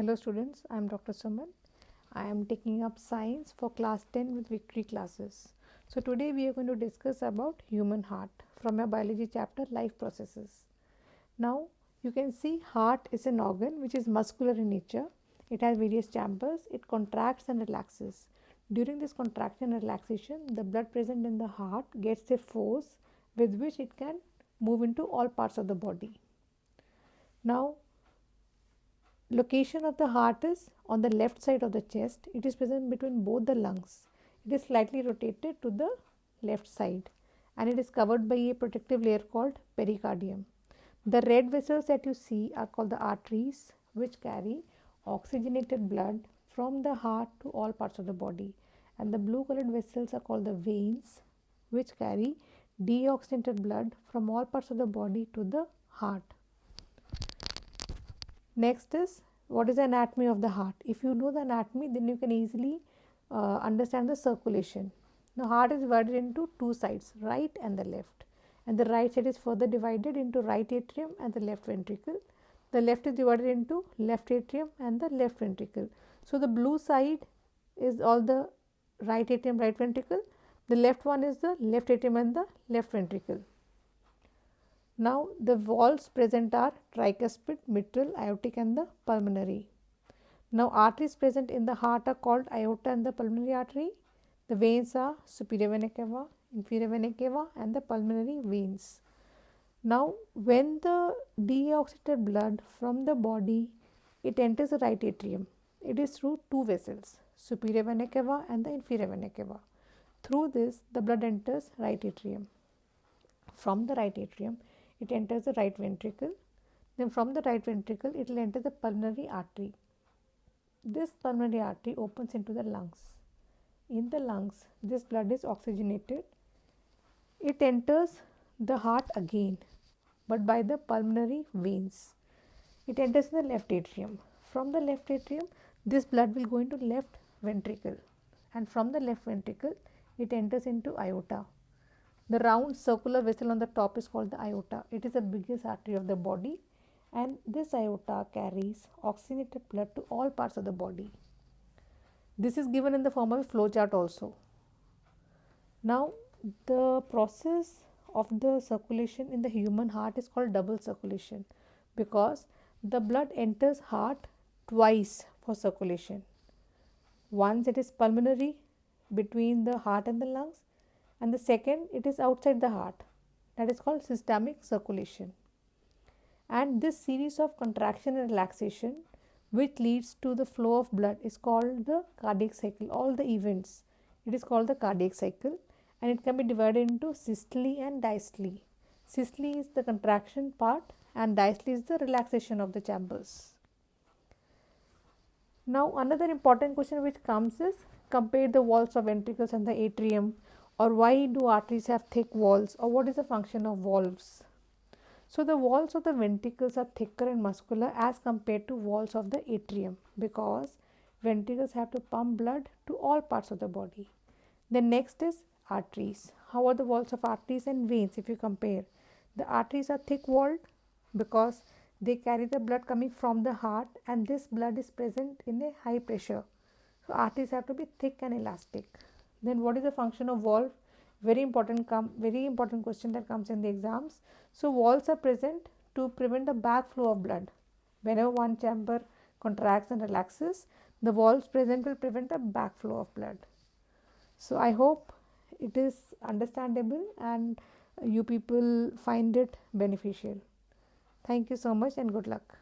Hello students, I am Dr. Suman. I am taking up science for class 10 with Victory classes. So today we are going to discuss about human heart from your biology chapter life processes. Now you can see heart is an organ which is muscular in nature. It has various chambers. It contracts and relaxes. During this contraction and relaxation, the blood present in the heart gets a force with which it can move into all parts of the body. Now location of the heart is on the left side of the chest. It is present between both the lungs. It is slightly rotated to the left side and it is covered by a protective layer called pericardium. The red vessels that you see are called the arteries, which carry oxygenated blood from the heart to all parts of the body, and the blue colored vessels are called the veins, which carry deoxygenated blood from all parts of the body to the heart. Next is, what is the anatomy of the heart? If you know the anatomy, then you can easily understand the circulation. The heart is divided into two sides, right and the left. And the right side is further divided into right atrium and the left ventricle. The left is divided into left atrium and the left ventricle. So the blue side is all the right atrium, right ventricle. The left one is the left atrium and the left ventricle. Now the valves present are tricuspid, mitral, aortic and the pulmonary. Now arteries present in the heart are called aorta and the pulmonary artery. The veins are superior vena cava, inferior vena cava and the pulmonary veins. Now when the deoxygenated blood from the body, it enters the right atrium. It is through two vessels, superior vena cava and the inferior vena cava. Through this the blood enters right atrium. From the right atrium it enters the right ventricle. Then from the right ventricle it will enter the pulmonary artery. This pulmonary artery opens into the lungs. In the lungs, this blood is oxygenated. It enters the heart again, but by the pulmonary veins. It enters the left atrium. From the left atrium, this blood will go into left ventricle, and from the left ventricle it enters into aorta. The round circular vessel on the top is called the aorta. It is the biggest artery of the body, and this aorta carries oxygenated blood to all parts of the body. This is given in the form of a flow chart also. Now the process of the circulation in the human heart is called double circulation, because the blood enters heart twice for circulation. Once it is pulmonary between the heart and the lungs, and the second it is outside the heart, that is called systemic circulation. And this series of contraction and relaxation which leads to the flow of blood is called the cardiac cycle. All the events, it is called the cardiac cycle, and it can be divided into systole and diastole. Systole is the contraction part and diastole is the relaxation of the chambers. Now another important question which comes is, compare the walls of ventricles and the atrium, or why do arteries have thick walls, or what is the function of valves. So the walls of the ventricles are thicker and muscular as compared to walls of the atrium, because ventricles have to pump blood to all parts of the body. The next is arteries. How are the walls of arteries and veins if you compare? The arteries are thick walled because they carry the blood coming from the heart, and this blood is present in a high pressure. So arteries have to be thick and elastic. Then what is the function of valve? Very important question that comes in the exams. So valves are present to prevent the backflow of blood. Whenever one chamber contracts and relaxes, the valves present will prevent the backflow of blood. So I hope it is understandable and you people find it beneficial. Thank you so much and good luck.